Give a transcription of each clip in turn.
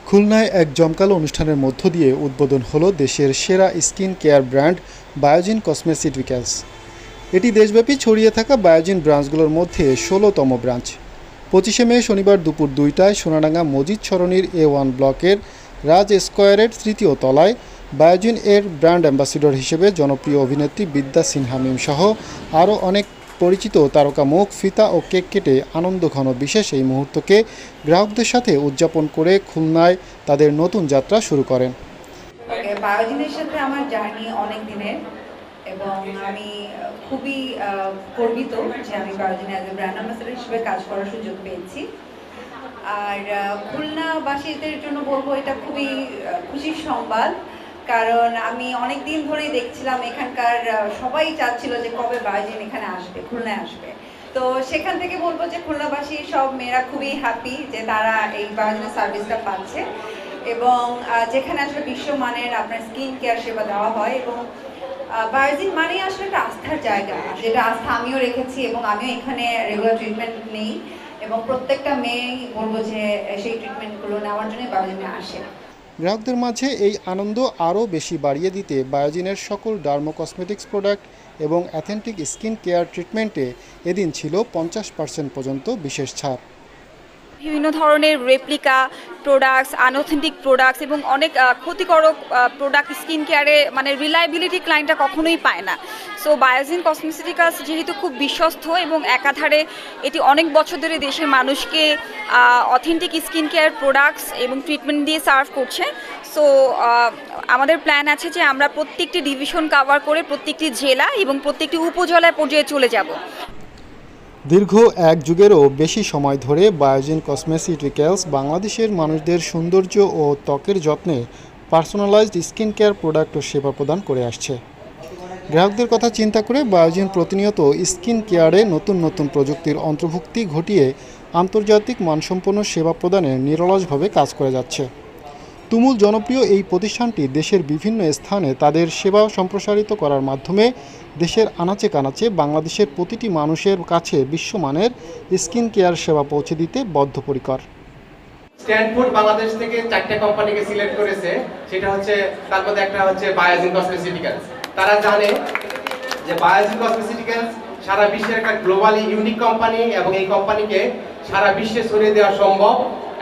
খুলনায় এক জমকালো অনুষ্ঠানের মধ্য দিয়ে উদ্বোধন হলো দেশের সেরা স্কিন কেয়ার ব্র্যান্ড বায়োজিন কসমেসিটিক্যালস। এটি দেশব্যাপী ছড়িয়ে থাকা বায়োজিন ব্রাঞ্চগুলোর মধ্যে ১৬তম ব্রাঞ্চ। ২৫শে মে শনিবার দুপুর ২টায় সোনাডাঙ্গা মজিদ সরণির A1 ব্লকের রাজ স্কয়ারের ৩য় তলায় বায়োজিন এর ব্র্যান্ড অ্যাম্বাসিডর হিসেবে জনপ্রিয় অভিনেত্রী বিদ্যা সিনহা মিম সহ আরও অনেক পরিচিত তারকা মুখ ফিতা ও কেক কেটে আনন্দঘন বিশেষ এই মুহূর্তকে গ্রাহকদের সাথে উদযাপন করে খুলনায় তাদের নতুন যাত্রা শুরু করেন। বায়োজিনের সাথে আমার জার্নি অনেক দিনের এবং আমি খুবই গর্বিত যে আমি Biogen as a brand ambassador হিসেবে কাজ করার সুযোগ পেয়েছি। আর খুলনাবাসীদের জন্য বলবো এটা খুবই খুশির সংবাদ, কারণ আমি অনেক দিন ধরেই দেখছিলাম এখানকার সবাই চাচ্ছিল যে কবে বায়োজিন এখানে আসবে, খুলনায় আসবে। তো সেখান থেকে বলবো যে খুলনাবাসী সব মেয়েরা খুবই হ্যাপি যে তারা এই বায়োজিনের সার্ভিসটা পাচ্ছে এবং যেখানে আসলে বিশ্বমানের আপনার স্কিন কেয়ার সেবা দেওয়া হয়। এবং বায়োজিন মানেই আসলে একটা আস্থার জায়গা, যেটা আস্থা আমিও রেখেছি এবং আমিও এখানে রেগুলার ট্রিটমেন্ট নেই এবং প্রত্যেকটা মেয়েই বলবো যে সেই ট্রিটমেন্টগুলো নেওয়ার জন্য বায়োজিনে আসে। গ্রাহকদের মাঝে এই আনন্দ আরও বেশি বাড়িয়ে দিতে বায়োজিনের সকল ডার্মো কসমেটিক্স প্রোডাক্ট এবং অ্যাথেন্টিক স্কিন কেয়ার ট্রিটমেন্টে এদিন ছিল 50% পর্যন্ত বিশেষ ছাড়। বিভিন্ন ধরনের রেপ্লিকা প্রোডাক্টস, আনঅথেন্টিক প্রোডাক্টস এবং অনেক ক্ষতিকারক প্রোডাক্ট স্কিন কেয়ারে মানে রিলায়েবিলিটি ক্লায়েন্টটা কখনোই পায় না। সো বায়োজিন কসমেটিক্যালস যেহেতু খুব বিশ্বস্ত এবং একাধারে এটি অনেক বছর ধরে দেশের মানুষকে অথেন্টিক স্কিন কেয়ার প্রোডাক্টস এবং ট্রিটমেন্ট দিয়ে সার্ভ করছে। সো আমাদের প্ল্যান আছে যে আমরা প্রত্যেকটি ডিভিশন কভার করে প্রত্যেকটি জেলা এবং প্রত্যেকটি উপজেলা পর্যায়ে চলে যাব। দীর্ঘ এক যুগেরও বেশি সময় ধরে বায়োজিন কসমেটিক্যালস বাংলাদেশের মানুষদের সৌন্দর্য ও ত্বকের যত্নে পার্সোনালাইজড স্কিন কেয়ার প্রোডাক্ট ও সেবা প্রদান করে আসছে। গ্রাহকদের কথা চিন্তা করে বায়োজিন প্রতিনিয়ত স্কিন কেয়ারে নতুন নতুন প্রযুক্তির অন্তর্ভুক্তি ঘটিয়ে আন্তর্জাতিক মানসম্পন্ন সেবা প্রদানে নিরলসভাবে কাজ করে যাচ্ছে। তুমুল জনপ্রিয় এই প্রতিষ্ঠানটি দেশের বিভিন্ন স্থানে তাদের সেবা সম্প্রসারিত করার মাধ্যমে দেশের আনাচে কানাচে বাংলাদেশের প্রতিটি মানুষের কাছে বিশ্বমানের স্কিন কেয়ার সেবা পৌঁছে দিতে বদ্ধপরিকর। স্ট্যানফোর্ড বাংলাদেশ থেকে 4টা কোম্পানিকে সিলেক্ট করেছে, সেটা হচ্ছে তার মধ্যে একটা হচ্ছে বায়োজিন কসমেটিক্যালস। তারা জানে যে বায়োজিন কসমেটিক্যালস সারা বিশ্বের একটা গ্লোবালি ইউনিক কোম্পানি এবং এই কোম্পানিকে সারা বিশ্বে ছড়িয়ে দেওয়া সম্ভব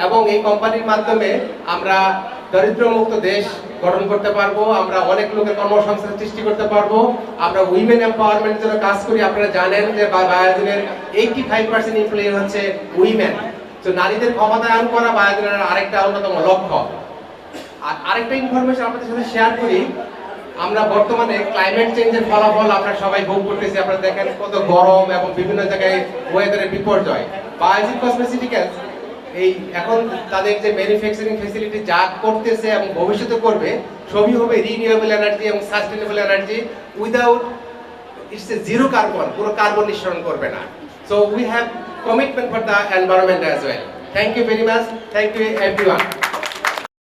এবং এই কোম্পানির মাধ্যমে আমরা দরিদ্রমুক্ত দেশ গঠন করতে পারবো, আমরা অনেক লোকের কর্মসংস্থান সৃষ্টি করতে পারবো, আমরা উইমেন এম্পাওয়ারমেন্টের জন্য কাজ করি। আপনারা জানেন যে বায়োজিনের 85% এমপ্লয়ি হচ্ছে উইমেন। তো নারীদের ক্ষমতায়ন করা বায়োজিনের আরেকটা অন্যতম লক্ষ্য। আর আরেকটা ইনফরমেশন আপনাদের সাথে শেয়ার করি, আমরা বর্তমানে ক্লাইমেট চেঞ্জের ফলাফল আপনারা সবাই ভোগ করতেছি। আপনারা দেখেন কত গরম এবং বিভিন্ন জায়গায় ওয়েদারের বিপর্যয়। বায়োজিন কসমেটিক্যালস এই এখন তাদের যে ম্যানুফ্যাকচারিং ফ্যাসিলিটি যা করতেছে এবং ভবিষ্যতে করবে সবই হবে রিনিউয়েবল এনার্জি এবং sustainable energy without it's a zero carbon, পুরো কার্বন নিঃসরণ করবে না। So we have commitment for the environment as well. Thank you very much, thank you everyone.